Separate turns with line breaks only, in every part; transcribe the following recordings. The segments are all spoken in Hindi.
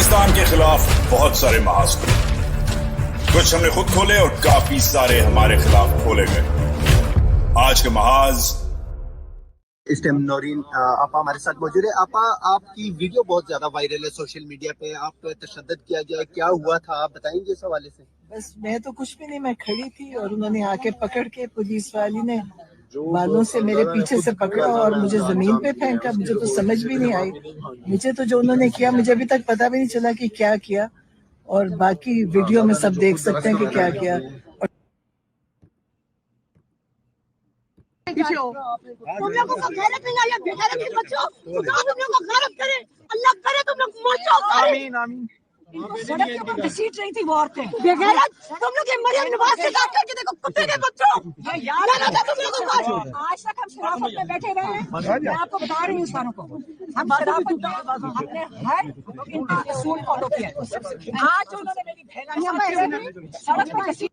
पाकिस्तान के खिलाफ बहुत सारे महाज खुले, कुछ हमने खुद खोले और काफी सारे हमारे खिलाफ खोले गए। आज के महाज
इस टाइम नौरीन आपा हमारे साथ मौजूद है। आपा, आपकी वीडियो बहुत ज्यादा वायरल है सोशल मीडिया पे, आप पे तशद्दुद किया गया, क्या हुआ था आप बताएंगे इस हवाले से?
बस मैं तो कुछ भी नहीं, मैं खड़ी थी और उन्होंने आके पकड़ के, पुलिस वाली ने बालों से मेरे पीछे से पकड़ा और मुझे जमीन पे फेंका। मुझे तो समझ भी नहीं आई। मुझे तो जो उन्होंने किया, मुझे अभी तक पता भी नहीं चला कि क्या किया, और बाकी वीडियो में सब देख सकते हैं कि क्या किया।
तुम लोगों को गैरत नहीं आई, बेगैरत नहीं बच्चों, खुदा तुम लोगों को गैरत करे, अल्लाह करे तुम लोग मर जाओ। आमीन आमीन। सड़क के ऊपर घसीट रही थी वो औरतें, बेगैरत। तुम लोग ये मरियम नवाज से बात करके देखो, कुत्ते के बच्चों, गैरत है तुम लोगों को। आज तक हम शराफत में बैठे रहे हैं, मैं आपको बता रही हूँ इस बारों को। हम शराफत में हमने हर इनका उसूल फॉलो किया। आज उन्होंने मेरी बहन सड़क पर घसीट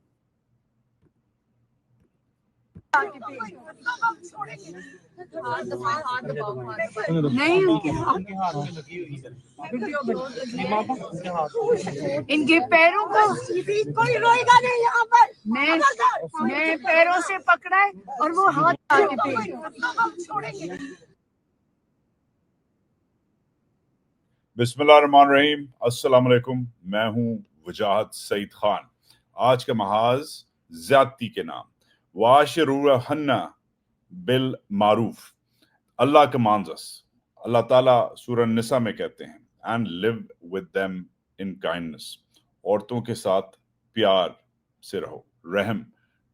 नहीं, इनके पैरों को कोई रोएगा नहीं यहाँ पर। मैं पैरों से पकड़ा है और वो हाथ छोड़ेंगे।
बिस्मिल्लाहिर्रहमानिर्रहीम, अस्सलाम वालेकुम। मैं हूं वजाहत सईद खान। आज का महाज ज्यादती के नाम, वाशिरुहन्ना बिल मारूफ, अल्लाह कमांड्स अस। अल्लाह ताला सूरह निसा में कहते हैं, and live with them in kindness, औरतों के साथ प्यार से रहो, रहम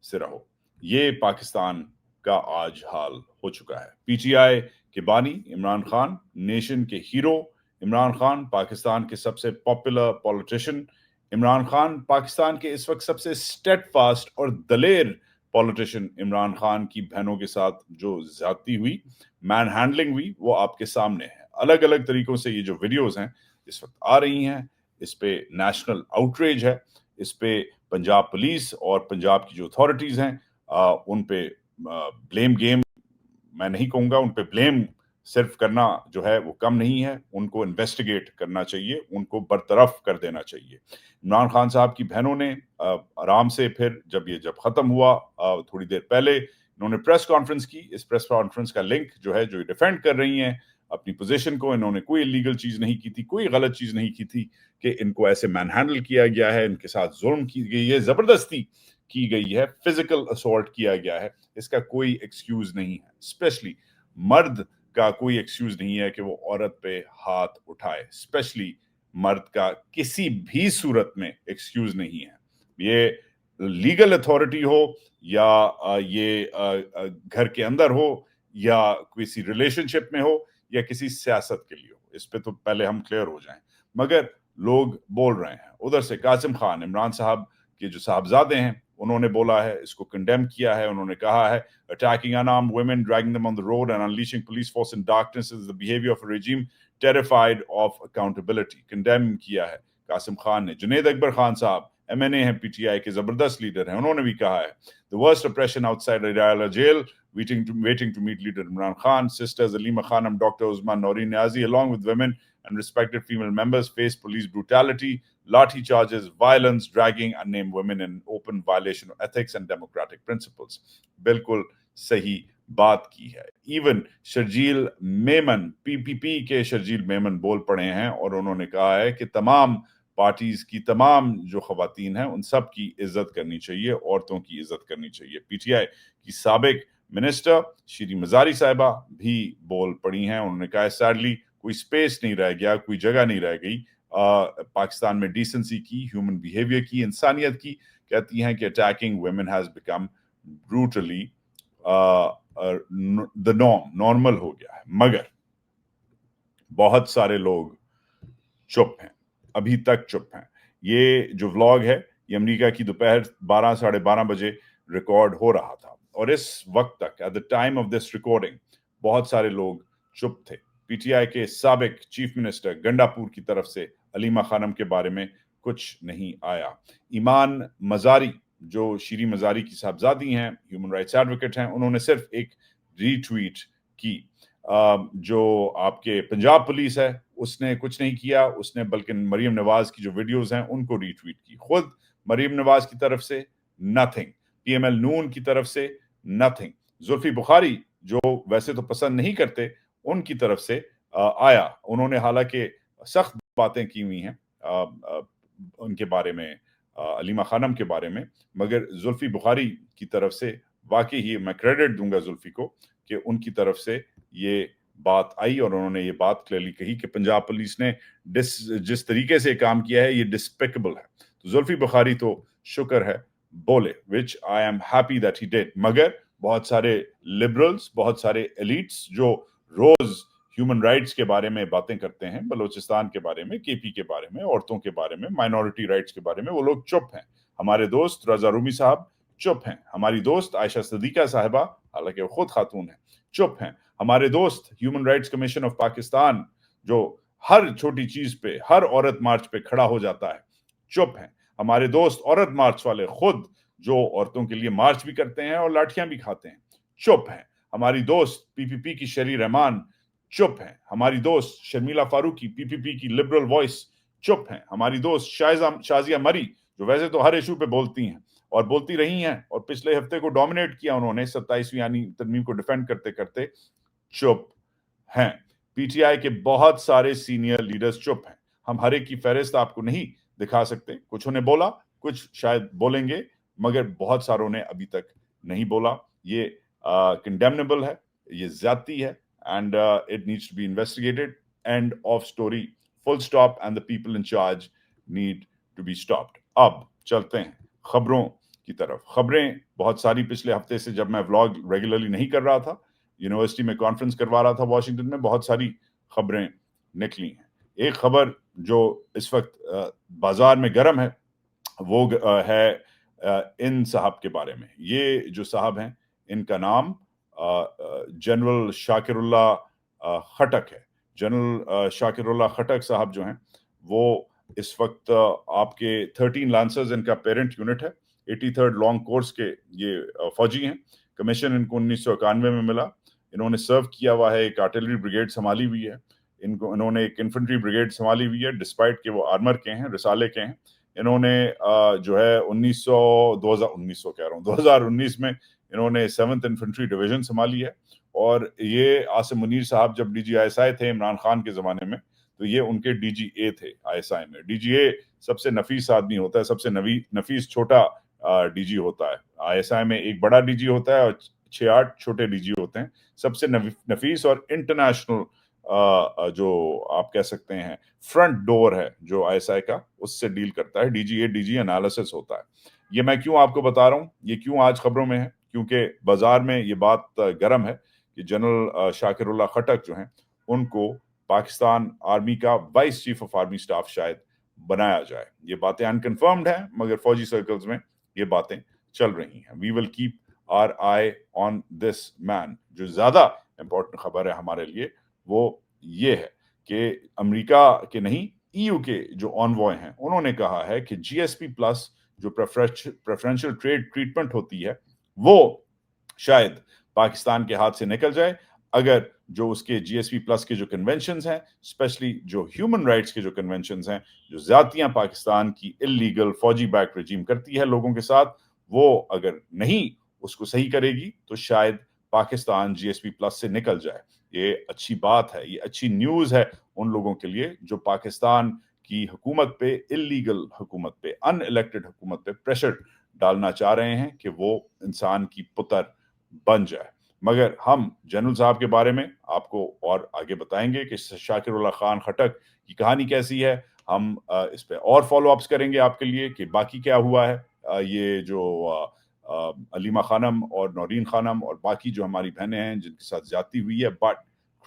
से रहो। ये पाकिस्तान का आज हाल हो चुका है। पीटीआई के बानी इमरान खान, नेशन के हीरो इमरान खान, पाकिस्तान के सबसे पॉपुलर पॉलिटिशियन इमरान खान, पाकिस्तान के इस वक्त सबसे स्टेडफास्ट और दलेर पॉलिटिशियन इमरान खान की बहनों के साथ जो ज्यादती हुई, मैन हैंडलिंग हुई, वो आपके सामने है। अलग अलग तरीकों से ये जो वीडियोस हैं इस वक्त आ रही हैं, इस पे नेशनल आउटरीच है, इस पे पंजाब पुलिस और पंजाब की जो अथॉरिटीज हैं उन पे ब्लेम गेम मैं नहीं कहूंगा, उन पे ब्लेम सिर्फ करना जो है वो कम नहीं है। उनको इन्वेस्टिगेट करना चाहिए, उनको बरतरफ कर देना चाहिए। इमरान खान साहब की बहनों ने आराम से फिर जब खत्म हुआ थोड़ी देर पहले इन्होंने प्रेस कॉन्फ्रेंस की। इस प्रेस कॉन्फ्रेंस का लिंक जो है, जो डिफेंड कर रही हैं अपनी पोजीशन को, इन्होंने कोई इलीगल चीज नहीं की थी, कोई गलत चीज नहीं की थी कि इनको ऐसे मैन हैंडल किया गया है, इनके साथ जुल्म की गई है, जबरदस्ती की गई है, फिजिकल असॉल्ट किया गया है। इसका कोई एक्सक्यूज नहीं है। स्पेशली मर्द का कोई एक्सक्यूज नहीं है कि वो औरत पे हाथ उठाए। स्पेशली मर्द का किसी भी सूरत में एक्सक्यूज नहीं है। ये लीगल अथॉरिटी हो या ये घर के अंदर हो या किसी रिलेशनशिप में हो या किसी सियासत के लिए हो, इस पे तो पहले हम क्लियर हो जाएं। मगर लोग बोल रहे हैं, उधर से कासिम खान, इमरान साहब के जो साहबजादे हैं, उन्होंने बोला है, इसको कंडेम किया है। उन्होंने कहा है attacking unarmed women, dragging them on the road and unleashing police force in darkness is the behavior of a regime terrified of accountability. Condemn किया है कासिम खान ने। जुनैद अकबर खान साहब MNA हैं, पीटीआई के जबरदस्त लीडर हैं, उन्होंने भी कहा है the worst oppression outside Riyala jail, waiting to meet leader Imran Khan. Sisters Alima Khanam, Dr. Uzman, Noreen Niazi, along with women and respected female members, face police brutality, lathi charges, violence, dragging unnamed women in open violation of ethics and democratic principles. बिल्कुल सही बात की है। इवन शर्जील मेमन, पीपीपी के शर्जील मेमन बोल पड़े हैं और उन्होंने कहा है कि तमाम पार्टीज की तमाम जो खवातीन हैं उन सब की इज्जत करनी चाहिए, औरतों की इज्जत करनी चाहिए। पीटीआई की साबिक मिनिस्टर शीरी मजारी साहिबा भी बोल पड़ी हैं। उन्होंने कहा है सैडली कोई स्पेस नहीं रह गया, कोई जगह नहीं रह गई पाकिस्तान में डिसेंसी की, ह्यूमन बिहेवियर की, इंसानियत की। कहती हैं कि attacking women has become brutally the normal हो गया है। मगर बहुत सारे लोग चुप हैं, अभी तक चुप हैं। ये जो व्लॉग है ये अमेरिका की दोपहर 12 साढ़े 12 बजे रिकॉर्ड हो रहा था और इस वक्त तक at the time of this recording बहुत सारे लोग चुप थे। पीटीआई के साबिक चीफ मिनिस्टर गंडापुर की तरफ से अलीमा खानम के बारे में कुछ नहीं आया। ईमान मजारी जो शीरी मजारी की साहबजादी हैं, ह्यूमन राइट्स एडवोकेट हैं, उन्होंने सिर्फ एक रीट्वीट की। जो आपके पंजाब पुलिस है उसने कुछ नहीं किया, उसने बल्कि मरीम नवाज की जो वीडियोस हैं उनको रीट्वीट की। खुद मरीम नवाज की तरफ से नथिंग, पीएमएल नून की तरफ से नथिंग, जुल्फी बुखारी जो वैसे तो पसंद नहीं करते उनकी तरफ से आया। उन्होंने हालांकि सख्त बातें की हुई हैं उनके बारे में, अलीमा खानम के बारे में, मगर जुल्फी बुखारी की तरफ से वाकई ही मैं क्रेडिट दूंगा जुल्फी को कि उनकी तरफ से ये बात आई और उन्होंने ये बात क्लियरली कही कि पंजाब पुलिस ने जिस तरीके से काम किया है ये डिस्पिकेबल है। तो जुल्फी बुखारी तो शुक्र है बोले, which I am happy that he did. मगर बहुत सारे लिबरल्स, बहुत सारे एलिट्स जो रोज ह्यूमन राइट्स के बारे में बातें करते हैं, बलूचिस्तान के बारे में, केपी के बारे में, औरतों के बारे में, माइनॉरिटी राइट्स के बारे में, वो लोग चुप हैं। हमारे दोस्त रजा रूमी साहब चुप हैं, हमारी दोस्त आयशा सदीका साहिबा, हालांकि वो खुद खातून है, चुप हैं। हमारे दोस्त human rights commission of Pakistan जो हर छोटी चीज पे, हर औरत मार्च पे खड़ा हो जाता है, चुप हैं। हमारे दोस्त औरत मार्च वाले खुद जो औरतों के लिए मार्च भी करते हैं और लाठियां भी खाते हैं, चुप हैं। हमारी दोस्त पीपीपी की शरी रहमान चुप हैं। हमारी दोस्त शर्मिला फारूकी, पीपीपी की लिबरल वॉइस, चुप हैं। हमारी दोस्त शाजिया मरी जो वैसे तो हर इशू पे बोलती हैं और बोलती रही हैं और पिछले हफ्ते को डोमिनेट किया उन्होंने 27वीं यानी तरमीम को डिफेंड करते करते, चुप हैं। पीटीआई के बहुत सारे सीनियर लीडर्स चुप हैं। हम हर एक की फहरिस्त आपको नहीं दिखा सकते, कुछ ने बोला, कुछ शायद बोलेंगे, मगर बहुत सारों ने अभी तक नहीं बोला। ये कंडेमनेबल है, ये ज्यादती है and it needs to be investigated. End of story, full stop, and the people in charge need to be stopped. अब चलते हैं खबरों की तरफ। खबरें बहुत सारी पिछले हफ्ते से, जब मैं व्लॉग रेगुलरली नहीं कर रहा था, यूनिवर्सिटी में कॉन्फ्रेंस करवा रहा था वॉशिंगटन में, बहुत सारी खबरें निकली हैं। एक खबर जो इस वक्त बाजार में गर्म है वो है इन साहब के बारे में। ये जो साहब हैं इनका नाम जनरल शाकिरुल्लाह खटक है। जनरल शाकिरुल्लाह खटक साहब जो हैं वो इस वक्त आपके 13 लांसर्स इनका पेरेंट यूनिट है, 83rd लॉन्ग कोर्स के ये फौजी हैं। कमीशन इनको 1991 में मिला। इन्होंने सर्व किया हुआ है, एक आर्टिलरी ब्रिगेड संभाली हुई है, इन्होंने एक इन्फेंट्री ब्रिगेड संभाली हुई है, डिस्पाइट के वो आर्मर के हैं, रिसाले के हैं। इन्होंने जो है 2019 में इन्होंने 7th इन्फेंट्री डिवीजन संभाली है। और ये आसिम मुनीर साहब जब डीजीआईएसआई थे इमरान खान के जमाने में, तो ये उनके डीजीए थे आईएसआई में। डीजीए सबसे नफीस आदमी होता है, सबसे नफीस छोटा डीजी होता है। आईएसआई में एक बड़ा डीजी होता है और 6-8 छोटे डीजी होते हैं। सबसे नफीस और इंटरनेशनल जो आप कह सकते हैं फ्रंट डोर है जो आईएसआई का, उससे डील करता है डीजीए। डीजी एनालिसिस होता है। ये मैं क्यों आपको बता रहा हूँ, ये क्यों आज खबरों में है, क्योंकि बाजार में ये बात गर्म है कि जनरल शाकिरुल्लाह खटक जो हैं उनको पाकिस्तान आर्मी का vice chief of army staff शायद बनाया जाए। ये बातें अनकंफर्म्ड हैं, मगर फौजी सर्कल्स में ये बातें चल रही हैं। We will keep our eye on this man. जो ज्यादा इंपॉर्टेंट खबर है हमारे लिए वो ये है कि अमेरिका के नहीं, ईयू के जो ऑनवॉय हैं उन्होंने कहा है कि जीएसपी प्लस जो प्रेफरेंशियल ट्रेड ट्रीटमेंट होती है वो शायद पाकिस्तान के हाथ से निकल जाए अगर जो उसके जीएसपी प्लस के जो कन्वेंशंस हैं, स्पेशली जो ह्यूमन राइट्स के जो कन्वेंशंस हैं, जो ज्यादतियां पाकिस्तान की इल्लीगल फौजी बैक रजीम करती है लोगों के साथ, वो अगर नहीं उसको सही करेगी तो शायद पाकिस्तान जीएसपी प्लस से निकल जाए। ये अच्छी बात है, ये अच्छी न्यूज है उन लोगों के लिए जो पाकिस्तान की हुकूमत पे, इल्लीगल हुकूमत पे, अनइलेक्टेड हुकूमत पे प्रेशर डालना चाह रहे हैं कि वो इंसान की पुत्र बन जाए। मगर हम जनरल साहब के बारे में आपको और आगे बताएंगे कि शाकिरुल्लाह खान खटक की कहानी कैसी है। हम इस पे और फॉलो अप्स करेंगे आपके लिए कि बाकी क्या हुआ है। ये जो अलीमा खानम और नौरीन खानम और बाकी जो हमारी बहनें हैं जिनके साथ ज्यादती हुई है। बट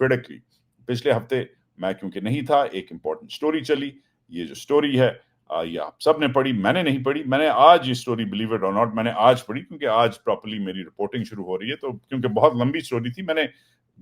क्रिटिकली पिछले हफ्ते मैं क्योंकि नहीं था, एक इंपॉर्टेंट स्टोरी चली। ये जो स्टोरी है ये आप सब ने पढ़ी, मैंने नहीं पढ़ी। मैंने आज ये स्टोरी, बिलीव इट और नॉट, मैंने आज पढ़ी क्योंकि आज प्रॉपर्ली मेरी रिपोर्टिंग शुरू हो रही है। तो क्योंकि बहुत लंबी स्टोरी थी, मैंने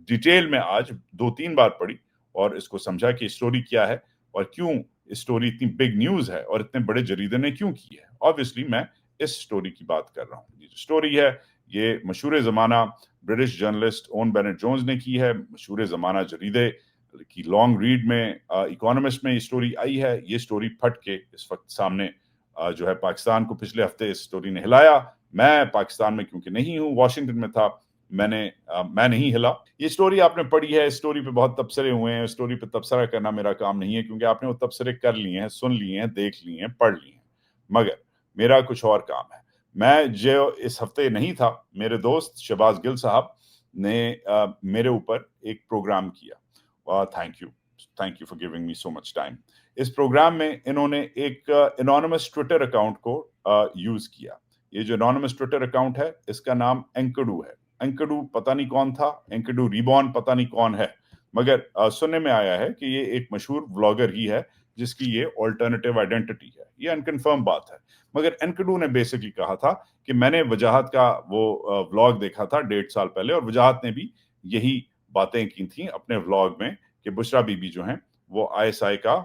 डिटेल में आज 2-3 बार पढ़ी और इसको समझा कि स्टोरी क्या है और क्यों स्टोरी इतनी बिग न्यूज है और इतने बड़े जरीदे ने क्यों की है। ऑब्वियसली मैं इस स्टोरी की बात कर रहा हूँ। ये जो स्टोरी है ये मशहूर जमाना British journalist Owen Bennett Jones ने की है। मशहूर ज़माना जरीदे की लॉन्ग रीड में इकोनॉमिस्ट में ये स्टोरी आई है। ये स्टोरी फट के इस वक्त सामने जो है पाकिस्तान को पिछले हफ्ते इस स्टोरी ने हिलाया। मैं पाकिस्तान में क्योंकि नहीं हूँ, वॉशिंगटन में था, मैं नहीं हिला। ये स्टोरी आपने पढ़ी है, इस स्टोरी पे बहुत तबसरे हुए हैं। स्टोरी पे तबसरा करना मेरा काम नहीं है, क्योंकि आपने वो तबसरे कर लिए हैं, सुन लिए हैं, देख लिए हैं, पढ़ लिए हैं। मगर मेरा कुछ और काम है। मैं जो इस हफ्ते नहीं था, मेरे दोस्त शहबाज गिल साहब ने मेरे ऊपर एक प्रोग्राम किया। Thank you for giving me so much time. इस प्रोग्राम में इन्होंने एक एनोनिमस ट्विटर अकाउंट को यूज किया। ये जो एनोनिमस ट्विटर अकाउंट है, इसका नाम एंकड़ू है। एंकड़ू पता नहीं कौन था, एंकड़ू रिबॉर्न पता नहीं कौन है, मगर सुनने में आया है कि ये एक मशहूर व्लॉगर ही है जिसकी ये ऑल्टरनेटिव आइडेंटिटी है। ये अनकन्फर्म बात है, मगर एंकड़ू ने बेसिकली कहा था कि मैंने वजाहत का वो व्लॉग देखा था 1.5 साल पहले, और वजाहत ने भी यही बातें की थी अपने व्लॉग में कि बुशरा बीबी जो हैं वो आईएसआई का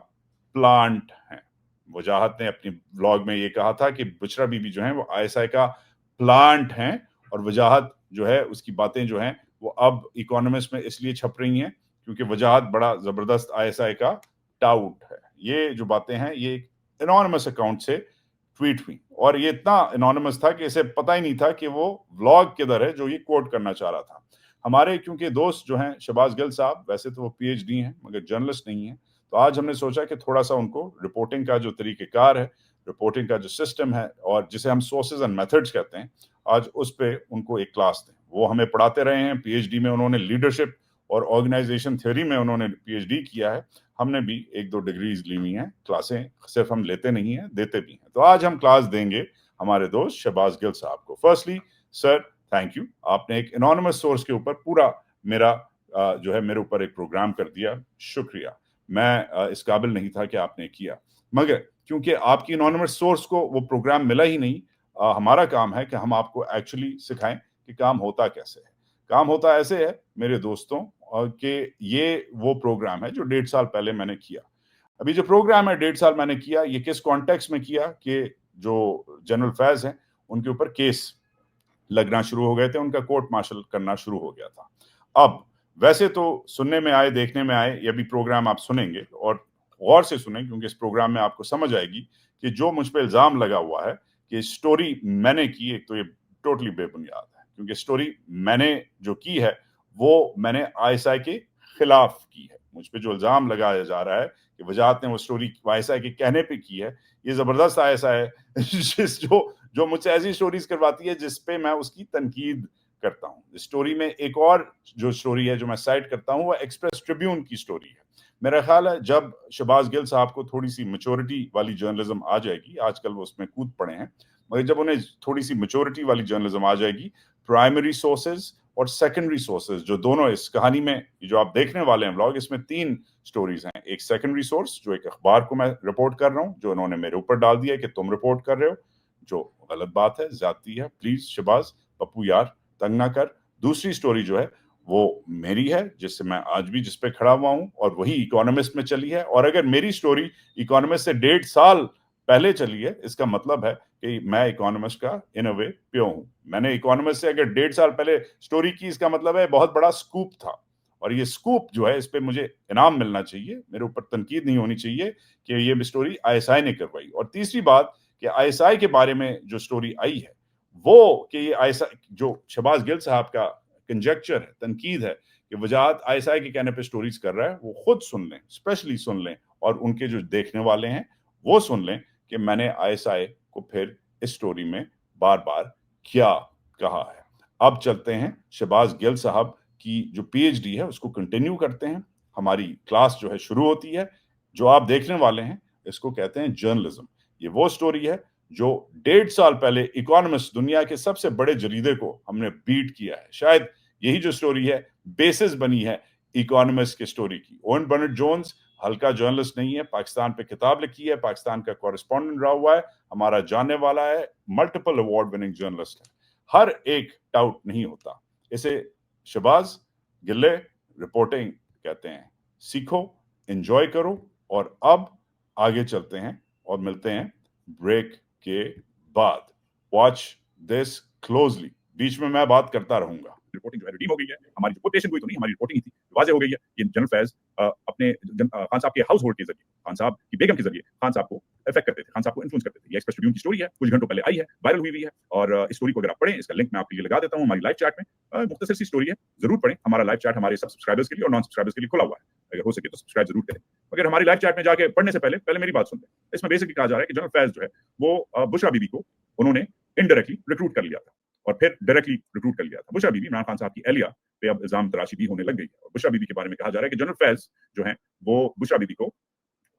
प्लांट है। वजाहत ने अपनी व्लॉग में ये कहा था कि बुशरा बीबी जो है वो आईएसआई का प्लांट हैं, और वजाहत जो है उसकी बातें जो हैं वो अब इकोनॉमिस्ट में इसलिए छप रही हैं क्योंकि वजाहत बड़ा जबरदस्त आईएसआई का टाउट है। ये जो बातें हैं ये एनोनिमस अकाउंट से ट्वीट हुई, और ये इतना एनोनिमस था कि इसे पता ही नहीं था कि वो व्लॉग किधर है जो ये कोट करना चाह रहा था। हमारे क्योंकि दोस्त जो हैं शहबाज गिल साहब, वैसे तो वो पीएचडी हैं मगर जर्नलिस्ट नहीं है, तो आज हमने सोचा कि थोड़ा सा उनको रिपोर्टिंग का जो तरीक़ेकार है, रिपोर्टिंग का जो सिस्टम है, और जिसे हम सोर्सेज एंड मेथड्स कहते हैं, आज उस पे उनको एक क्लास दें। वो हमें पढ़ाते रहे हैं, पीएचडी में उन्होंने लीडरशिप और ऑर्गेनाइजेशन थ्योरी में उन्होंने पीएचडी किया है। हमने भी 1-2 डिग्रीज ली हुई हैं। क्लासें सिर्फ हम लेते नहीं हैं, देते भी हैं। तो आज हम क्लास देंगे हमारे दोस्त शहबाज गिल साहब को। फर्स्टली सर, थैंक यू, आपने एक एनोनिमस सोर्स के ऊपर पूरा मेरा जो है मेरे ऊपर एक प्रोग्राम कर दिया, शुक्रिया। मैं इस काबिल नहीं था कि आपने किया, मगर क्योंकि आपकी एनोनिमस सोर्स को वो प्रोग्राम मिला ही नहीं, हमारा काम है कि हम आपको एक्चुअली सिखाएं कि काम होता कैसे है। काम होता ऐसे है मेरे दोस्तों कि ये वो प्रोग्राम है जो 1.5 साल पहले मैंने किया। अभी जो प्रोग्राम है 1.5 साल मैंने किया, ये किस कॉन्टेक्स्ट में किया कि जो जनरल फैज हैं उनके ऊपर केस लगना शुरू हो गए थे, उनका कोर्ट मार्शल करना शुरू हो गया था। अब वैसे तो सुनने में आए, देखने में आए, ये भी प्रोग्राम आप सुनेंगे और गौर से सुनें, क्योंकि इस प्रोग्राम में आपको समझ आएगी कि जो मुझ पे इल्जाम लगा हुआ है कि स्टोरी मैंने की, एक तो ये टोटली बेबुनियाद है, क्योंकि स्टोरी मैंने जो की है वो मैंने आईएसआई के खिलाफ की है। मुझ पे जो इल्जाम लगाया जा रहा है कि वजाहत ने वो स्टोरी आईएसआई के कहने पे की है, ये जबरदस्त आईएसआई है जो मुझसे ऐसी स्टोरीज करवाती है जिसपे मैं उसकी तनकीद करता हूँ। स्टोरी में एक और जो स्टोरी है जो मैं साइट करता हूँ वो एक्सप्रेस ट्रिब्यून की स्टोरी है। मेरा ख्याल है जब शहबाज गिल साहब को थोड़ी सी मैच्योरिटी वाली जर्नलिज्म आ जाएगी, आजकल वो उसमें कूद पड़े हैं, मगर जब उन्हें थोड़ी सी मैच्योरिटी वाली जर्नलिज्म आ जाएगी, प्राइमरी सोर्सेज और सेकेंडरी सोर्सेज जो दोनों इस कहानी में जो आप देखने वाले हैं व्लॉग, इसमें 3 स्टोरीज हैं। एक सेकेंडरी सोर्स जो एक अखबार को मैं रिपोर्ट कर रहा हूँ, जो उन्होंने मेरे ऊपर डाल दिया कि तुम रिपोर्ट कर रहे हो, जो गलत बात है, ज्यादती है। प्लीज शहबाज पप्पू यार तंग ना कर। दूसरी स्टोरी जो है वो मेरी है, जिससे मैं आज भी जिस पे खड़ा हुआ हूं, और वही इकोनॉमिस्ट में चली है। और अगर मेरी स्टोरी इकोनॉमिस्ट से 1.5 साल पहले चली है, इसका मतलब है कि मैं इकोनॉमिस्ट का इन अ वे प्यो हूं। मैंने इकोनॉमिस्ट से अगर 1.5 साल पहले स्टोरी की, इसका मतलब है बहुत बड़ा स्कूप था, और ये स्कूप जो है इस पे मुझे इनाम मिलना चाहिए, मेरे ऊपर तनकीद नहीं होनी चाहिए कि ये स्टोरी आईएसआई ने करवाई। और तीसरी बात कि आईएसआई के बारे में जो स्टोरी आई है वो कि ये आईएसआई जो शहबाज गिल साहब का कंजेक्चर है, तनकीद है कि वजाहत आईएसआई के कहने पे स्टोरीज कर रहा है, वो खुद सुन लें, स्पेशली सुन लें, और उनके जो देखने वाले हैं वो सुन लें कि मैंने आईएसआई को फिर इस स्टोरी में बार बार क्या कहा है। अब चलते हैं शहबाज गिल साहब की जो पीएचडी है उसको कंटिन्यू करते हैं। हमारी क्लास जो है शुरू होती है। जो आप देखने वाले हैं इसको कहते हैं जर्नलिज्म। ये वो स्टोरी है जो 1.5 साल पहले इकोनॉमिस्ट, दुनिया के सबसे बड़े जरीदे को हमने बीट किया है। शायद यही जो स्टोरी है बेसिस बनी है इकोनॉमिस्ट की स्टोरी की। ओवन बेनेट जोन्स हल्का जर्नलिस्ट नहीं है, पाकिस्तान पे किताब लिखी है, पाकिस्तान का कॉरेस्पॉन्डेंट रहा हुआ है, हमारा जानने वाला है, मल्टीपल अवार्ड विनिंग जर्नलिस्ट है। हर एक टाउट नहीं होता। इसे शहबाज गिल्ले रिपोर्टिंग कहते हैं। सीखो, एंजॉय करो, और अब आगे चलते हैं और मिलते हैं ब्रेक के बाद। वॉच दिस क्लोजली, बीच में मैं बात करता रहूंगा। रिपोर्टिंग जो है रिडीम हो गई है, हमारी जो कोटेशन हुई तो नहीं, हमारी रिपोर्टिंग ही थी, वाज़ेह हो गई है। ये जनरल फैज़ अपने खान साहब के हाउस होल्ड के जरिए, खान साहब की बेगम के जरिए खान साहब को अफेक्ट करते थे, खान साहब को इन्फ्लुएंस करते थे। ये एक्सप्रेस ट्रिब्यून की स्टोरी है, कुछ घंटों पहले आई है, वायरल हुई हुई है, और इस स्टोरी को अगर आप पढ़ें, इसका लिंक मैं आपके लिए लगा देता हूँ हमारी लाइव चैट में। मुख्तसर सी स्टोरी है, जरूर पढ़ें। हमारा लाइव चैट हमारे सब सब्सक्राइबर्स के लिए और नॉन सब्सक्राइबर्स के लिए खुला हुआ है, अगर हो सके तो सब्सक्राइब जरूर करें। मगर हमारी लाइव चैट में जाके पढ़ने से पहले मेरी बात सुन लें। इसमें बेसिकली कहा जा रहा है कि जनरल फैज़ जो है वो बुशरा बीबी को उन्होंने इनडायरेक्टली रिक्रूट कर लिया था और फिर डायरेक्टली रिक्रूट कर लिया था। बुशरा बीबी, इमरान खान साहब की एहलिया पे अब इल्जाम तराशी भी होने लग गई है। और बुशरा बीबी के बारे में कहा जा रहा है कि जनरल फैज़ जो है वो बुशरा बीबी को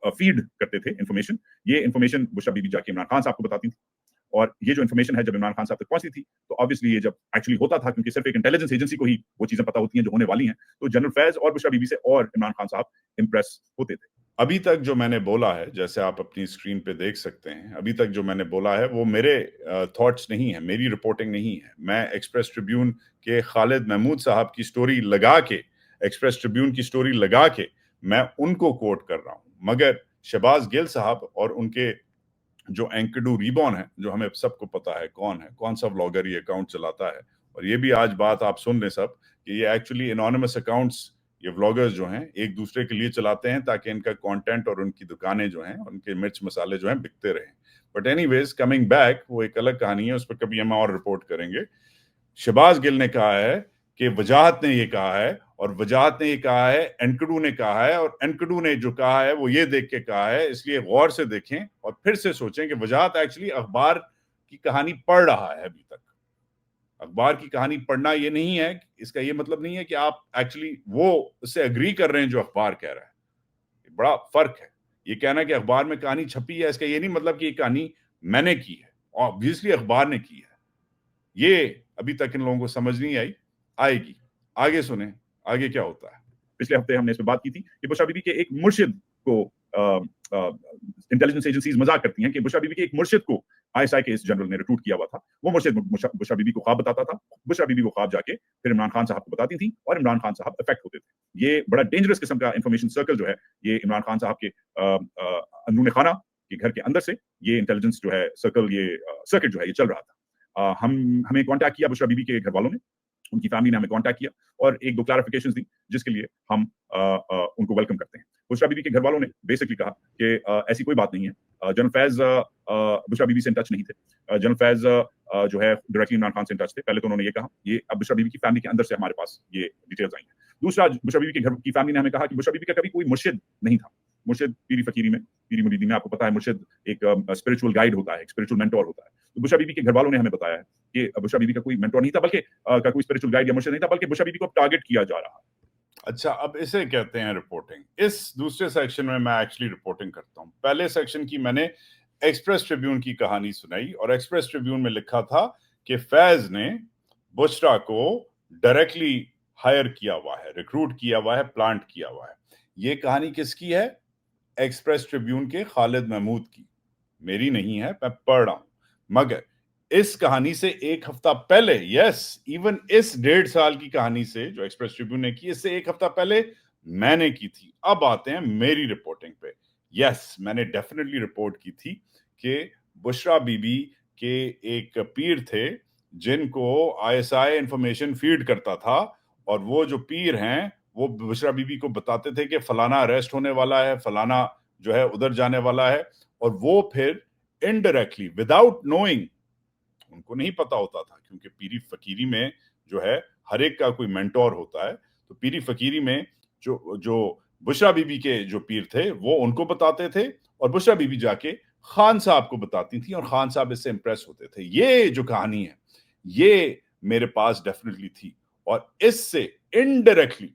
फीड करते थे इन्फॉर्मेशन। ये इन्फॉर्मेशन बुशरा बीबी जाके इमरान खान साहब को बताती थी, और ये जो इन्फॉर्मेशन है जब इमरान खान साहब तक पहुंचती थी तो ऑब्वियसली ये जब एक्चुअली होता था, क्योंकि सिर्फ एक इंटेलिजेंस एजेंसी को ही वो चीजें पता होती हैं जो होने वाली हैं, तो जनरल फैज़ और बुशरा बीबी से और इमरान खान साहब इंप्रेस होते थे। अभी तक जो मैंने बोला है, जैसे आप अपनी स्क्रीन पे देख सकते हैं, अभी तक जो मैंने बोला है वो मेरे थॉट्स नहीं है, मेरी रिपोर्टिंग नहीं है। मैं एक्सप्रेस ट्रिब्यून के खालिद महमूद साहब की स्टोरी लगा के, एक्सप्रेस ट्रिब्यून की स्टोरी लगा के मैं उनको कोट कर रहा हूं। मगर शहबाज गिल साहब और उनके जो एंकरडू रीबॉन है, जो हमें सबको पता है कौन सा व्लॉगर ये अकाउंट चलाता है, और ये भी आज बात आप सुन लें सब कि ये एक्चुअली एनोनिमस अकाउंट्स, ये व्लॉगर्स जो हैं एक दूसरे के लिए चलाते हैं ताकि इनका कंटेंट और उनकी दुकानें जो हैं, उनके मिर्च मसाले जो हैं बिकते रहें। बट एनीवेज, कमिंग बैक, वो एक अलग कहानी है, उस पर कभी हम और रिपोर्ट करेंगे। शहबाज गिल ने कहा है कि वजाहत ने ये कहा है, और वजाहत ने ये कहा है, एनकड़ू ने कहा है, और एनकड़ू ने जो कहा है वो ये देख के कहा है। इसलिए गौर से देखें और फिर से सोचें कि वजाहत एक्चुअली अखबार की कहानी पढ़ रहा है। अभी तक अखबार की कहानी पढ़ना ये नहीं है, इसका ये मतलब नहीं है कि आप एक्चुअली वो उससे एग्री कर रहे हैं जो अखबार कह रहा है। बड़ा फर्क है। ये कहना कि अखबार में कहानी छपी है, इसका ये नहीं मतलब कि ये कहानी मैंने की है, ऑब्वियसली अखबार ने की है। ये अभी तक इन लोगों को समझ नहीं आई, आएगी। आगे सुने आगे क्या होता है। पिछले हफ्ते हमने इस पर बात की थी कि बुशरा बीबी के एक मुर्शिद को इंटेलिजेंस एजेंसीज मजाक करती हैं कि बुशरा बीबी के एक मुर्शिद को आईएसआई के इस जनरल ने रिक्रूट किया हुआ था। वो मुर्शिद बुशरा बीबी को ख्वाब बताता था, बुशरा बीबी वो ख्वाब जाके फिर इमरान खान साहब को बताती थी, और इमरान खान साहब इफेक्ट होते थे। ये बड़ा डेंजरस किस्म का इंफॉर्मेशन सर्कल जो है, ये इमरान खान साहब के अंदरूनी खाना के घर के अंदर से ये इंटेलिजेंस जो है सर्कल, ये सर्किट जो है ये चल रहा था। हमें कांटेक्ट किया बुशरा बीबी के घर वालों ने, उनकी फैमिली ने हमें कांटेक्ट किया और एक दो क्लैरिफिकेशंस दी, जिसके लिए हम उनको वेलकम करते हैं। बुशरा बीबी के घर वालों ने बेसिकली कहा कि ऐसी कोई बात नहीं है। जनरल फैज बुशरा बीबी से इन टच नहीं थे। जनरल फैज जो है डायरेक्टली इमरान खान से इन टच थे। पहले तो उन्होंने ये कहा, ये अब बुशरा बीबी की फैमिली के अंदर से हमारे पास ये डिटेल्स आई हैं। दूसरा, बुशरा बीबी के घर की फैमिली ने हमें कहा कि बुशरा बीबी का कभी कोई मुर्शिद नहीं था। मुर्शिद पीरी फकीरी में, पीरी मुरीदी में आपको पता है मुर्शिद एक स्पिरिचुअल गाइड होता है, एक स्पिरिचुअल मेंटोर होता है। तो बुशरा बीबी के घर वालों ने हमें बताया है कि बुशरा बीबी का कोई मेंटोर नहीं था, बल्कि का कोई स्पिरिचुअल गाइड या मुर्शिद नहीं था, बल्कि बुशरा बीबी को टारगेट किया जा रहा है। अच्छा, अब इसे कहते हैं रिपोर्टिंग। इस दूसरे सेक्शन में मैं एक्चुअली रिपोर्टिंग करता हूं। पहले सेक्शन की मैंने एक्सप्रेस ट्रिब्यून की कहानी सुनाई, और एक्सप्रेस ट्रिब्यून में लिखा था कि फैज ने बुशरा को डायरेक्टली हायर किया हुआ है, रिक्रूट किया हुआ है, प्लांट किया हुआ है। ये कहानी किसकी है? एक्सप्रेस ट्रिब्यून के खालिद महमूद की, मेरी नहीं है, मैं पढ़ रहा हूं। मगर इस कहानी से एक हफ्ता पहले, यस, इवन इस 1.5 साल की कहानी से जो एक्सप्रेस ट्रिब्यून ने की, इससे एक हफ्ता पहले मैंने की थी। अब आते हैं मेरी रिपोर्टिंग पे। यस, मैंने डेफिनेटली रिपोर्ट की थी कि बुशरा बीबी के एक पीर थे जिनको आईएसआई इंफॉर्मेशन फीड करता था, और वो जो पीर हैं वो बुशरा बीबी को बताते थे कि फलाना अरेस्ट होने वाला है, फलाना जो है उधर जाने वाला है, और वो फिर इनडायरेक्टली विदाउट नोइंग, उनको नहीं पता होता था, क्योंकि पीरी फकीरी में जो है हर एक का कोई मेंटोर होता है, तो पीरी फकीरी में जो बुशरा बीबी के जो पीर थे वो उनको बताते थे, और बुशरा बीबी जाके खान साहब को बताती थी, और खान साहब इससे इंप्रेस होते थे। ये जो कहानी है ये मेरे पास डेफिनेटली थी, और इससे इनडायरेक्टली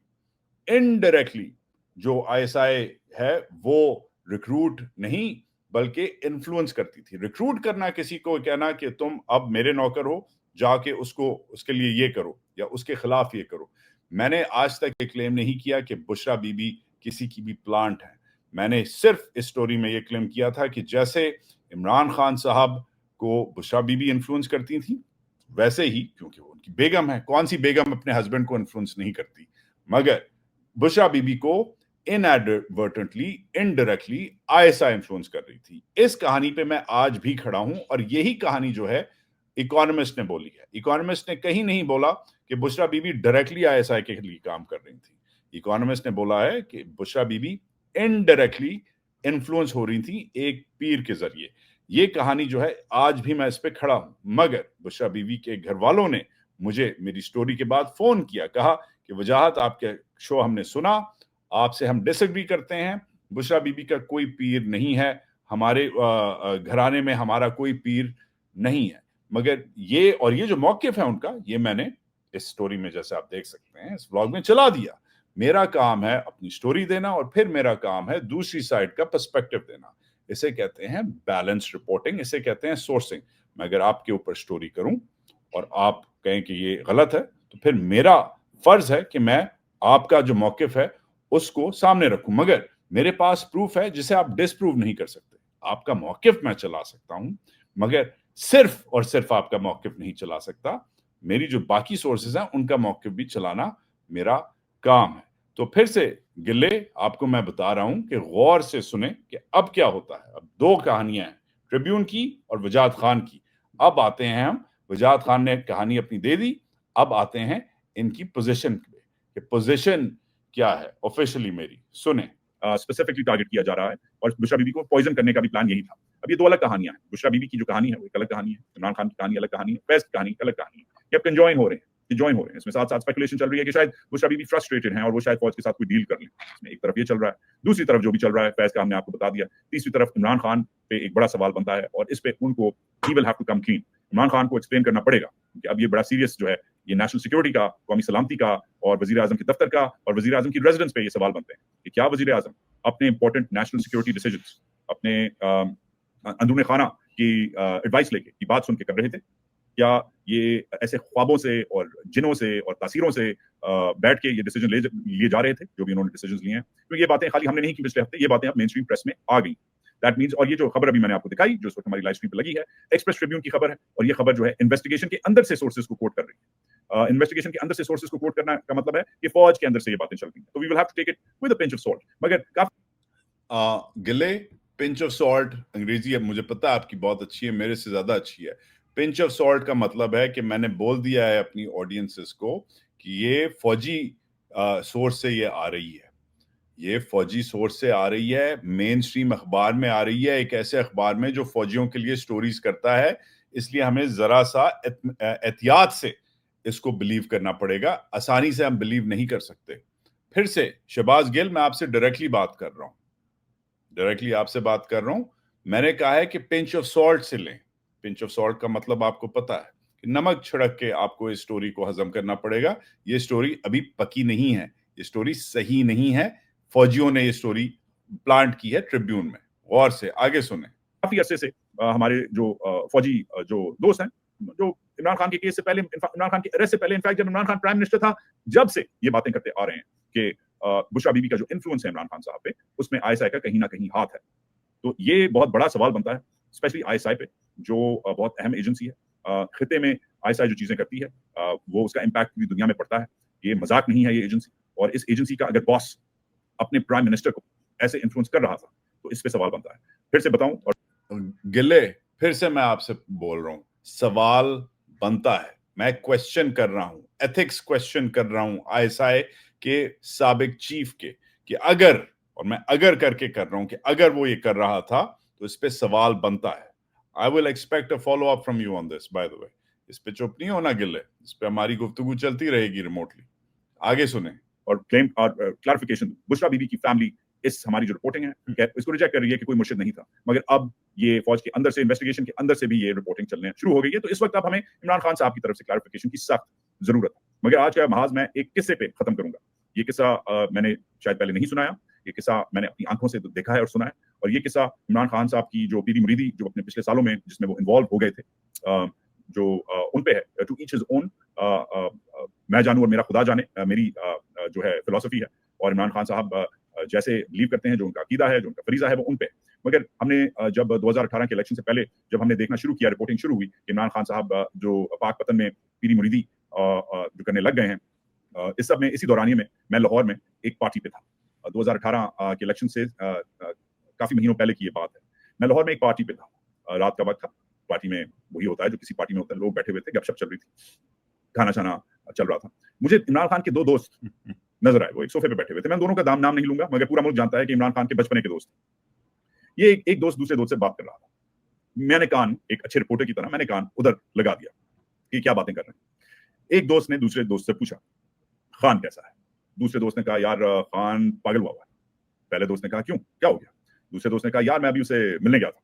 जो आईएसआई है वो रिक्रूट नहीं बल्कि इन्फ्लुएंस करती थी। रिक्रूट करना, किसी को कहना कि तुम अब मेरे नौकर हो, जाके उसको उसके लिए ये करो या उसके खिलाफ ये करो। मैंने आज तक ये क्लेम नहीं किया कि बुशरा बीबी किसी की भी प्लांट है। मैंने सिर्फ इस स्टोरी में ये क्लेम किया था कि जैसे इमरान खान साहब को बुशरा बीबी इन्फ्लुएंस करती थी, वैसे ही, क्योंकि वो उनकी बेगम है, कौन सी बेगम अपने हस्बैंड को इन्फ्लुएंस नहीं करती, मगर बुशरा बीबी को इनएडवर्टेंटली, इनडायरेक्टली आईएसआई इन्फ्लुएंस कर रही थी। इस कहानी पे मैं आज भी खड़ा हूं, और यही कहानी जो है इकोनॉमिस्ट ने बोली है। इकोनॉमिस्ट ने कहीं नहीं बोला कि बुशरा बीबी डायरेक्टली आईएसआई के लिए काम कर रही थी। इकोनॉमिस्ट ने बोला है कि बुशरा बीबी इनडायरेक्टली इन्फ्लुएंस हो रही थी एक पीर के जरिए। ये कहानी जो है आज भी मैं इस पे खड़ा हूं, मगर बुशरा बीबी के घर वालों ने मुझे मेरी स्टोरी के बाद फोन किया, कहा कि वजाहत आपके शो हमने सुना, आपसे हम डिसएग्री करते हैं, बुशरा बीबी का कोई पीर नहीं है, हमारे घराने में हमारा कोई पीर नहीं है। मगर ये जो मौकिफ है उनका, ये मैंने इस स्टोरी में जैसे आप देख सकते हैं इस व्लॉग में चला दिया। मेरा काम है अपनी स्टोरी देना और फिर मेरा काम है दूसरी साइड का पर्सपेक्टिव देना। इसे कहते हैं बैलेंस रिपोर्टिंग, इसे कहते हैं सोर्सिंग। मैं अगर आपके ऊपर स्टोरी करूं और आप कहें कि ये गलत है, तो फिर मेरा फर्ज है कि मैं आपका जो मौकिफ है उसको सामने रखूं। मगर मेरे पास प्रूफ है जिसे आप डिसप्रूव नहीं कर सकते। आपका मौकिफ मैं चला सकता हूं, मगर सिर्फ और सिर्फ आपका मौकिफ नहीं चला सकता। मेरी जो बाकी सोर्सेज हैं उनका मौकिफ भी चलाना मेरा काम है। तो फिर से गिले आपको मैं बता रहा हूं कि गौर से सुने कि अब क्या होता है। अब दो कहानियां हैं, ट्रिब्यून की और वजाहत खान की। अब आते हैं हम, वजाहत खान ने कहानी अपनी दे दी, अब आते हैं इनकी पोजीशन पे कि पोजीशन क्या है ऑफिशियली मेरी। सुने, स्पेसिफिकली टारगेट किया जा रहा है और बुशरा बीबी को पॉइजन करने का भी प्लान यही था। अब ये दो अलग कहानियां हैं। बुशरा बीबी की जो कहानी है वो एक अलग कहानी है, इमरान खान की कहानी अलग कहानी है, फैज की कहानी अलग कहानी है। ये अब कंजॉइन हो रहे हैं, इसमें साथ साथ स्पेकुलेशन चल रही है कि शायद बुशरा बीबी फ्रस्ट्रेटेड हैं और वो शायद फौज के साथ कोई डील कर लें। इसमें एक तरफ ये चल रहा है, दूसरी तरफ जो भी चल रहा है फैज का हमने आपको बता दिया, तीसरी तरफ इमरान खान पे एक बड़ा सवाल बनता है और इस पे उनको ही will have to come clean. Imran Khan को एक्सप्लेन करना पड़ेगा कि अब ये बड़ा सीरियस जो है, ये नेशनल सिक्योरिटी का, कौमी सलामती का और वजीर आजम के दफ्तर का और वजीर आजम की रेजिडेंस पे ये सवाल बनते हैं कि क्या वजीर आजम अपने इंपॉर्टेंट नेशनल सिक्योरिटी डिसीजंस अपने अंदरूनी खाना की एडवाइस लेके, की बात सुन के कर रहे थे? क्या ये ऐसे ख्वाबों से और जिनों से और तासीरों से बैठ के ये डिसीजन लिए जा रहे थे जो भी उन्होंने डिसीजंस लिए हैं? तो ये बातें खाली हमने नहीं की पिछले हफ्ते, ये बातें अब मेन स्ट्रीम प्रेस में आ गई। दैट मींस, और ये जो खबर अभी मैंने आपको दिखाई जो इस वक्त हमारी लाइव स्ट्रीम पे लगी है, एक्सप्रेस ट्रिब्यून की खबर है और ये खबर जो है इन्वेस्टिगेशन के अंदर से सोर्सेज को कोट कर रही है। इन्वेस्टिगेशन के अंदर से सोर्सेज को कोट करना का मतलब है कि फौज के अंदर से ये बातें चल रही हैं। तो we will have to take it with a pinch of salt. मगर काफी गिले, पिंच ऑफ सॉल्ट अंग्रेजी अब मुझे पता है आपकी बहुत अच्छी है, मेरे से ज्यादा अच्छी है। पिंच ऑफ सॉल्ट का मतलब है कि मैंने बोल दिया है अपनी ऑडियंसेस को कि ये फौजी सोर्स से ये आ रही है, ये फौजी सोर्स से आ रही है, मेन स्ट्रीम अखबार में आ रही है, एक ऐसे अखबार में जो फौजियों के लिए स्टोरीज करता है। इसलिए हमें जरा सा एहतियात से इसको बिलीव करना पड़ेगा, आसानी से हम बिलीव नहीं कर सकते। फिर से शहबाज गिल, मैं आपसे डायरेक्टली बात कर रहा हूं, डायरेक्टली आपसे बात कर रहा हूं। मैंने कहा है कि पिंच ऑफ सॉल्ट से लें। पिंच ऑफ सॉल्ट का मतलब आपको पता है कि नमक छिड़क के आपको इस स्टोरी को हजम करना पड़ेगा। ये स्टोरी अभी पकी नहीं है, ये स्टोरी सही नहीं है। फौजियों ने ये स्टोरी प्लांट की है ट्रिब्यून में। गौर से आगे सुने।
काफी अरसे से हमारे जो फौजी जो दोस्त हैं, जो इमरान खान के केस से पहले, इमरान खान के अरेस्ट से पहले, इनफैक्ट जब इमरान खान प्राइम मिनिस्टर था, जब से ये बातें करते आ रहे हैं कि बुशरा बीबी का जो इन्फ्लुएंस है इमरान खान साहब पे, उसमें आईएसआई का कहीं ना कहीं हाथ है। तो ये बहुत बड़ा सवाल बनता है, स्पेशली आईएसआई पे, जो बहुत अहम एजेंसी है खिते में। आईएसआई जो चीजें करती है वो उसका इम्पैक्ट पूरी दुनिया में पड़ता है। ये मजाक नहीं है ये एजेंसी, और इस एजेंसी का अगर बॉस अपने प्राइम मिनिस्टर को ऐसे इन्फ्लुएंस कर रहा था तो इस पे सवाल बनता है। फिर से बताऊं, और
गिले फिर से मैं आपसे बोल रहा हूं, सवाल बनता है। मैं क्वेश्चन कर रहा हूं, एथिक्स क्वेश्चन कर रहा हूं आईएसआई के साबिक चीफ के, कि अगर, और मैं अगर करके कर रहा हूं कि अगर वो ये कर रहा था तो इस पे सवाल बनता है। I will expect a follow up from you on this. By the way, इस पे चुप नहीं होना गिले, इस पे हमारी गुफ्तगू चलती रहेगी रिमोटली। आगे सुने।
और क्लेम और क्लैरिफिकेशन, बुशरा बीबी की फैमिली इस हमारी जो रिपोर्टिंग है इसको रिजेक्ट कर रही है कि कोई मुर्शिद नहीं था, मगर अब ये फौज के अंदर से, इन्वेस्टिगेशन के अंदर से भी ये रिपोर्टिंग चलने शुरू हो गई है। तो इस वक्त अब हमें इमरान खान साहब की तरफ से क्लैरिफिकेशन की सख्त जरूरत है। मगर आज का महाज मैं एक किस्से पे खत्म करूंगा। ये किस्सा मैंने शायद पहले नहीं सुनाया, ये किस्सा मैंने अपनी आंखों से देखा है और सुना है। और ये किस्सा इमरान खान साहब की जो पीरी मुरीदी जो अपने पिछले सालों में जिसमें वो इन्वॉल्व हो गए थे, जो उन पे है, टू ईच हिज ओन, मैं जानूं और मेरा खुदा जाने, मेरी जो है फिलॉसफी है। और इमरान खान साहब जैसे बिलीव करते हैं, जो उनका अकीदा है, जो उनका फरीजा है, वो उन पे। मगर हमने जब 2018 के इलेक्शन से पहले जब हमने देखना शुरू किया, रिपोर्टिंग शुरू हुई, इमरान खान साहब जो पाक पतन में पीरी मुरीदी जो करने लग गए हैं, इस सब में, इसी दौरानिए में मैं लाहौर में एक पार्टी पे था। 2018 के इलेक्शन से काफी महीनों पहले की ये बात है। मैं लाहौर में एक पार्टी पे था, रात का वक्त था। पार्टी में वही होता है जो किसी पार्टी में होता है, लोग बैठे हुए थे, गपशप चल रही थी, खाना छाना चल रहा था। मुझे इमरान खान के दो दोस्त नजर आए, वो एक सोफे पे बैठे हुए थे। मैं दोनों का नाम नहीं लूंगा, मगर पूरा मुल्क जानता है कि इमरान खान के बचपने के दोस्त। ये एक दोस्त दूसरे दोस्त से बात कर रहा था। मैंने कान, एक अच्छे रिपोर्टर की तरह मैंने कान उधर लगा दिया कि क्या बातें कर रहे हैं। एक दोस्त ने दूसरे दोस्त से पूछा, खान कैसा है? दूसरे दोस्त ने कहा, यार खान पागल हुआ है। पहले दोस्त ने कहा, क्यों, क्या हो गया? दूसरे दोस्त ने कहा, यार मैं अभी उसे मिलने गया था।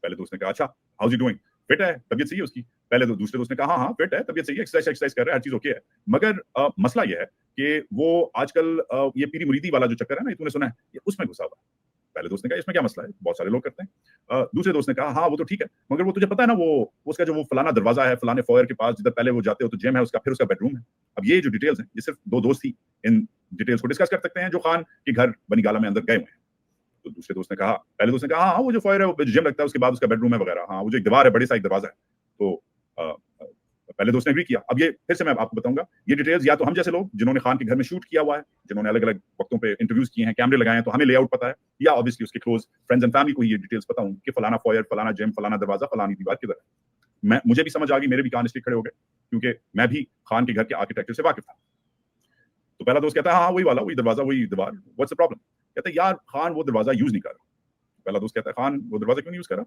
पहले दोस्त ने कहा, अच्छा, how is he doing, fit है, तबीयत सही है उसकी? पहले दूसरे दोस्त ने कहा, हाँ फिट है, तबीयत सही है, एक्सरसाइज कर रहा है, हर चीज ओके है। मगर मसला यह है कि वो आजकल ये पीरी मुरीदी वाला जो चक्कर है ना, ये तूने सुना है, ये उसमें घुसा हुआ है। पहले दोस्त ने कहा, इसमें क्या मसला है, बहुत सारे लोग करते हैं। दूसरे दोस्त ने कहा, हाँ वो तो ठीक है, मगर वो तुझे पता है ना, वो उसका जो वो फलाना दरवाजा है, फलाने फॉयर के पास जिधर पहले वो जाते हो तो जिम है उसका, फिर उसका बेडरूम है। अब ये जो डिटेल्स हैं, ये सिर्फ दो दोस्त ही इन डिटेल्स को डिस्कस कर सकते हैं जो खान के घर बनीगाला में अंदर गए हुए हैं। तो दूसरे दोस्त ने कहा, पहले दोस्त ने कहा, हाँ वो जो फॉयर है वो जिम लगता है, उसके बाद उसका बेडरूम है वगैरह, हाँ वो जो एक दीवार है, बड़ी सा एक दरवाजा है। तो पहले दोस्त ने एग्री किया। अब ये फिर से मैं आपको बताऊंगा, ये डिटेल्स या तो हम जैसे लोग जिन्होंने खान के घर में शूट किया हुआ है, जिन्होंने अलग अलग वक्तों पे इंटरव्यूज किए हैं, कैमरे लगाए हैं, तो हमें लेआउट पता है, या ऑब्वियसली उसके क्लोज फ्रेंड्स एंड फैमिली को ये डिटेल्स पता हूं कि फलाना फॉयर, फलाना जिम, फलाना दरवाजा, फलानी दीवार किधर है। मुझे भी समझ आ गई, मेरे भी कान इसलिए खड़े हो गए क्योंकि मैं भी खान के घर के आर्किटेक्चर से वाकिफ था। तो पहला दोस्त कहता है, हाँ वही वाला, वही दरवाजा, वही दीवार, व्हाट्स द प्रॉब्लम? कहता है, यार खान वो दरवाजा यूज नहीं कर रहा। पहला दोस्त कहता है, खान वो दरवाजा क्यों नहीं यूज कर रहा?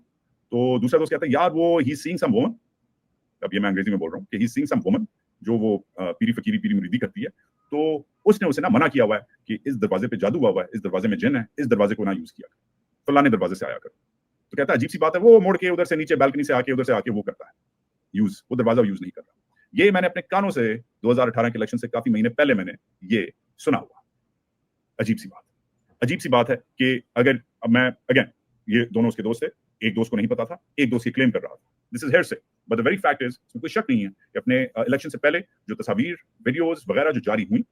तो दूसरा दोस्त कहता है, यार वो ही सीइंग सम वुमन, अब ये मैं अंग्रेजी में बोल रहा हूँ कि ही सीइंग सम वुमन, जो वो पीरी फकीरी पीरी मुरीदी करती है, तो उसने उसे ना मना किया हुआ है कि इस दरवाजे पे जादू हुआ है, इस दरवाजे में जिन है, इस दरवाजे को ना यूज किया, फलाने दरवाजे से आया कर। तो कहता है, अजीब सी बात है, वो मुड़ के उधर से नीचे बालकनी से आके उधर से आके वो करता है यूज, वो दरवाजा यूज नहीं कर रहा। ये मैंने अपने कानों से 2018 के इलेक्शन से काफी महीने पहले मैंने ये सुना हुआ। अजीब सी बात है कि अगर अब मैं अगेन, ये दोनों उसके दोस्त थे, एक दोस्त को नहीं पता था, एक दोस्त ये क्लेम कर रहा था। This is hearsay, but the very fact is, इसमें कोई शक नहीं है कि अपने इलेक्शन से पहले जो तस्वीर, वीडियोस वगैरह जो जारी हुई,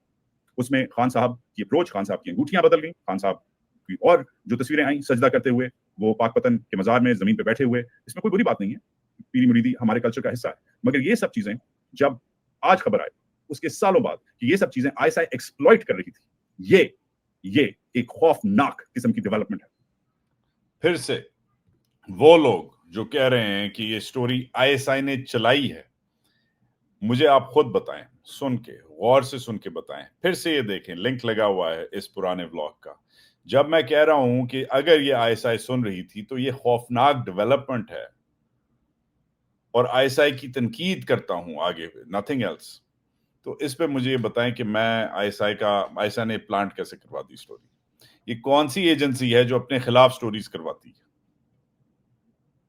उसमें खान साहब की अप्रोच, खान साहब की अंगूठियां बदल गई, खान साहब की और जो तस्वीरें आई सजदा करते हुए, वो पाकपतन के मजार में जमीन पे बैठे हुए, इसमें कोई बुरी बात नहीं है, पीरी मुरीदी हमारे कल्चर का हिस्सा है। मगर ये सब चीजें जब आज खबर आई उसके सालों बाद कि ये सब चीजें आईएसआई एक्सप्लॉइट कर रही थी, ये एक खौफनाक किस्म की डेवलपमेंट है।
फिर से वो लोग जो कह रहे हैं कि ये स्टोरी आईएसआई ने चलाई है, मुझे आप खुद बताएं, सुन के गौर से सुन के बताएं। फिर से ये देखें, लिंक लगा हुआ है इस पुराने व्लॉग का। जब मैं कह रहा हूं कि अगर ये आईएसआई सुन रही थी तो ये खौफनाक डेवलपमेंट है, और आईएसआई की तनकीद करता हूं आगे, नथिंग एल्स। तो इस पे मुझे ये बताएं कि मैं आईएसआई ने प्लांट कैसे करवा दी स्टोरी? ये कौन सी एजेंसी है जो अपने खिलाफ स्टोरीज करवाती है?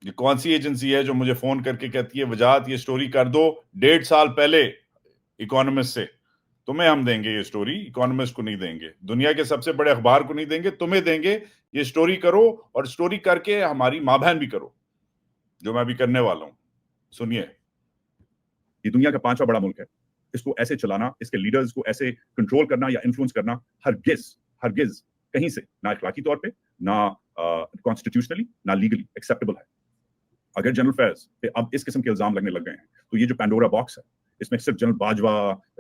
ये कौन सी एजेंसी है जो मुझे फोन करके कहती है, वजाहत ये स्टोरी कर दो 1.5 साल पहले इकोनॉमिस्ट से, तुम्हें हम देंगे ये स्टोरी, इकोनॉमिस्ट को नहीं देंगे, दुनिया के सबसे बड़े अखबार को नहीं देंगे, तुम्हें देंगे, ये स्टोरी करो, और स्टोरी करके हमारी माँ बहन भी करो, जो मैं भी करने वाला हूं। सुनिए,
ये दुनिया का 5वां बड़ा मुल्क है, इसको ऐसे चलाना, इसके लीडर्स को ऐसे कंट्रोल करना या इन्फ्लुएंस करना हरगिज कहीं से ना अखलाकी तौर पे, ना कॉन्स्टिट्यूशनली, ना लीगली एक्सेप्टेबल है। अगर जनरल अफेयर्स पे अब इस किस्म के इल्जाम लगने लग गए हैं, तो ये जो पैंडोरा बॉक्स है, इसमें सिर्फ जनरल बाजवा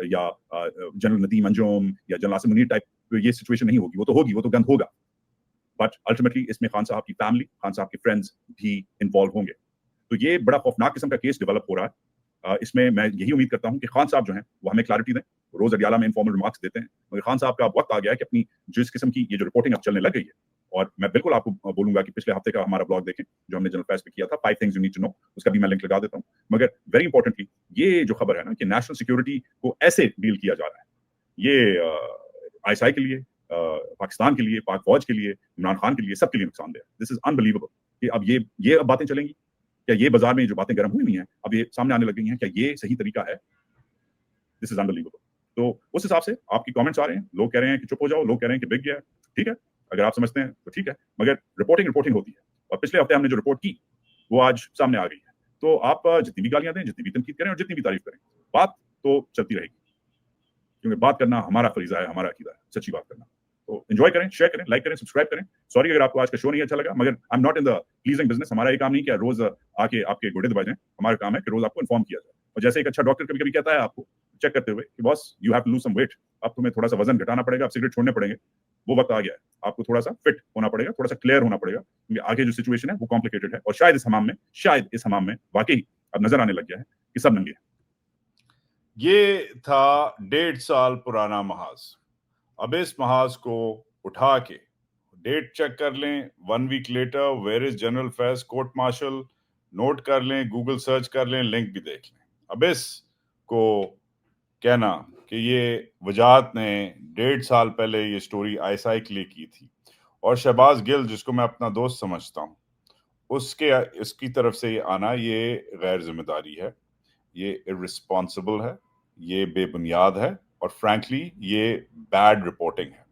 या जनरल नदीम अंजुम या जनरल आसिम मुनीर टाइप ये सिचुएशन नहीं होगी, वो तो होगी, वो तो गंद होगा, बट अल्टीमेटली इसमें खान साहब की फैमिली, खान साहब के फ्रेंड्स भी इन्वॉल्व होंगे। तो ये बड़ा खौफनाक किस्म का केस डेवलप हो रहा है। इसमें मैं यही उम्मीद करता हूं कि खान साहब जो हैं वो हमें क्लैरिटी दें। रोज अडियाला में इनफॉर्मल रिमार्क्स देते हैं, मगर खान साहब का अब वक्त आ गया है कि अपनी जिस किस्म की ये जो रिपोर्टिंग अब चलने लग गई है, और मैं बिल्कुल आपको बोलूंगा कि पिछले हफ्ते का हमारा ब्लॉग देखें जो हमने जनरल अफेयर्स पे किया था, 5 things you need to know, उसका भी मैं लिंक लगा देता हूं। मगर वेरी इंपॉर्टेंटली ये जो खबर है ना कि नेशनल सिक्योरिटी को ऐसे डील किया जा रहा है, ये आईएसआई के लिए, पाकिस्तान के लिए, पाक फौज के लिए, इमरान खान के लिए, सबके लिए नुकसानदेह। दिस इज अनबिलीवेबल कि अब ये अब बातें चलेंगी क्या? ये बाजार में जो बातें गर्म हुई हैं अब ये सामने आने लग गई हैं, क्या ये सही तरीका है? This is unbelievable. तो उस हिसाब से आपकी कमेंट्स आ रहे हैं, लोग कह रहे हैं कि चुप हो जाओ, लोग कह रहे हैं कि बिक गया। ठीक है, अगर आप समझते हैं तो ठीक है, मगर रिपोर्टिंग होती है, और पिछले हफ्ते हमने जो रिपोर्ट की वो आज सामने आ गई है। तो आप जितनी भी गालियां दें, जितनी भी तनकीद करें और जितनी भी तारीफ करें, बात तो चलती रहेगी, क्योंकि बात करना हमारा फरीजा है, हमारा अकीदा है, सच्ची बात करना। तो एंजॉय करें, शेयर करें, लाइक करें, सब्सक्राइब करें। सॉरी अगर आपको आज का शो नहीं अच्छा लगा, मगर I am not in the pleasing business. हमारा ये काम नहीं कि रोज आके आपके गोडे दबाए जाएं, हमारा काम है कि रोज आपको इन्फॉर्म किया जाए। और जैसे एक अच्छा डॉक्टर कभी कभी कहता है आपको चेक करते हुए कि boss you have to lose some weight, अब तुम्हें थोड़ा सा वजन घटाना पड़ेगा, अब सिगरेट छोड़ने पड़ेंगे, वो वक्त आ गया है, आपको थोड़ा सा फिट होना पड़ेगा, थोड़ा सा क्लियर होना पड़ेगा, क्योंकि आगे जो सिचुएशन है वो कॉम्प्लिकेटेड है, और शायद इस हमाम में वाकई अब नजर आने लग गया है कि सब नंगे हैं।
ये था 1.5 साल पुराना महाज। अब इस महाज को उठा के डेट चेक कर लें, 1 week later where is General Faiz court martial note कर लें, गूगल सर्च कर लें, लिंक भी देख लें। अब इस को कहना कि ये वजाहत ने 1.5 साल पहले ये स्टोरी आईएसआई के लिए की थी और शहबाज गिल जिसको मैं अपना दोस्त समझता हूँ इसकी तरफ से ये आना ये गैर जिम्मेदारी है, ये इररिस्पॉन्सिबल है, ये बेबुनियाद है और फ्रैंकली ये बैड रिपोर्टिंग है।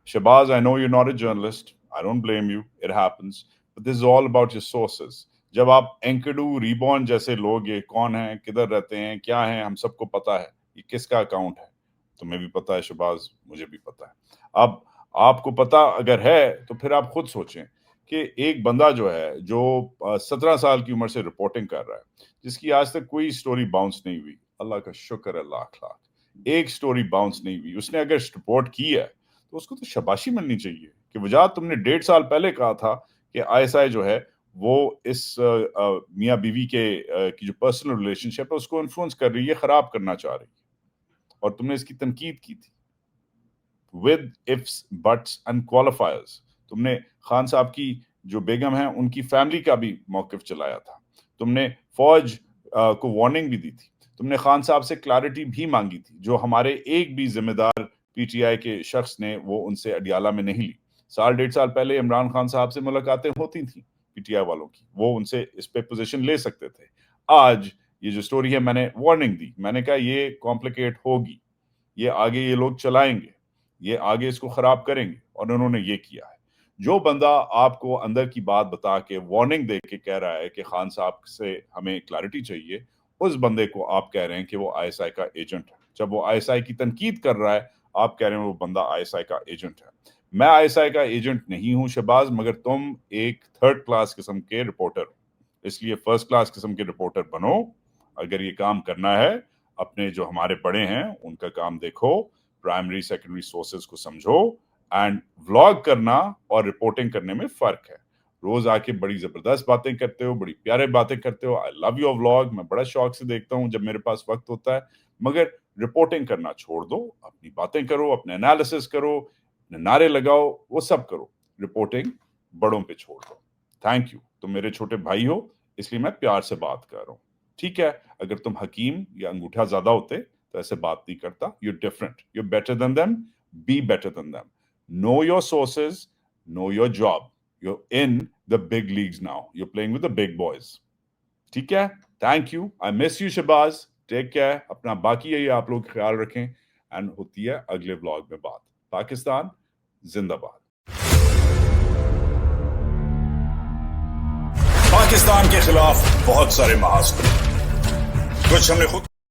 Shahbaz, I know you not a journalist, I don't blame you, it happens, but this is all about your sources. जब आप एंकड़ू रीबॉर्न जैसे लोग, ये कौन हैं, किधर रहते हैं, क्या हैं, हम सबको पता है ये किसका अकाउंट है, तुम्हें भी पता है शहबाज, मुझे भी पता है। अब आपको पता अगर है तो फिर आप खुद सोचें कि एक बंदा जो है जो 17 साल की उम्र से रिपोर्टिंग कर रहा है, जिसकी आज तक कोई स्टोरी बाउंस नहीं हुई, अल्लाह का शुक्र है लाख लाख, एक स्टोरी बाउंस नहीं हुई, उसने अगर रिपोर्ट की है तो उसको तो शाबाशी मिलनी चाहिए कि वजह तुमने 1.5 साल पहले कहा था कि आईएसआई जो है वो इस मियाँ बीवी के की जो पर्सनल रिलेशनशिप है उसको इन्फ्लुएंस कर रही है, खराब करना चाह रही है, और तुमने इसकी तनकीद की थी with ifs buts and qualifiers. तुमने खान साहब की जो बेगम है उनकी फैमिली का भी मौकिफ चलाया था, तुमने फौज को वार्निंग भी दी थी, तुमने खान साहब से क्लैरिटी भी मांगी थी, जो हमारे एक भी जिम्मेदार पीटीआई के शख्स ने वो उनसे अडियाला में नहीं ली। 1.5 साल पहले इमरान खान साहब से मुलाकातें होती थी पीटीआई वालों की, वो उनसे इस पे पोजीशन ले सकते थे। आज ये जो स्टोरी है, मैंने वार्निंग दी, मैंने कहा ये कॉम्प्लिकेट होगी, ये आगे ये लोग चलाएंगे, ये आगे इसको खराब करेंगे, और उन्होंने ये किया है। जो बंदा आपको अंदर की बात बता के वार्निंग दे के कह रहा है कि खान साहब से हमें क्लैरिटी चाहिए, उस बंदे को आप कह रहे हैं कि वो आईएसआई का एजेंट है। जब वो आईएसआई की तनकीद कर रहा है, आप कह रहे हैं वो बंदा आईएसआई का एजेंट है। मैं आईएसआई का एजेंट नहीं हूं शहबाज, मगर तुम एक 3rd क्लास किस्म के रिपोर्टर हो, इसलिए 1st क्लास किस्म के रिपोर्टर बनो। अगर ये काम करना है, अपने जो हमारे बड़े हैं उनका काम देखो, प्राइमरी सेकेंडरी सोर्सेज को समझो, एंड व्लॉग करना और रिपोर्टिंग करने में फर्क है। रोज आके बड़ी जबरदस्त बातें करते हो, बड़ी प्यारे बातें करते हो, आई लव योर व्लॉग, मैं बड़ा शौक से देखता हूं जब मेरे पास वक्त होता है, मगर रिपोर्टिंग करना छोड़ दो, अपनी बातें करो, अपने एनालिसिस करो, अपने नारे लगाओ, वो सब करो, रिपोर्टिंग बड़ों पे छोड़ दो। थैंक यू, तुम मेरे छोटे भाई हो, इसलिए मैं प्यार से बात कर रहा हूँ, ठीक है? अगर तुम हकीम या अंगूठा ज्यादा होते तो ऐसे बात नहीं करता। You different, you better than them, be better than them, know your sources, know your job, you're in the big leagues now, you're playing with the big boys, ठीक है? Thank you, I miss you Shahbaz, take care, अपना बाकी है आप लोग ख्याल रखें, एंड होती है अगले व्लॉग में बात। पाकिस्तान जिंदाबाद। पाकिस्तान के खिलाफ बहुत सारे महाज, कुछ हमने खुद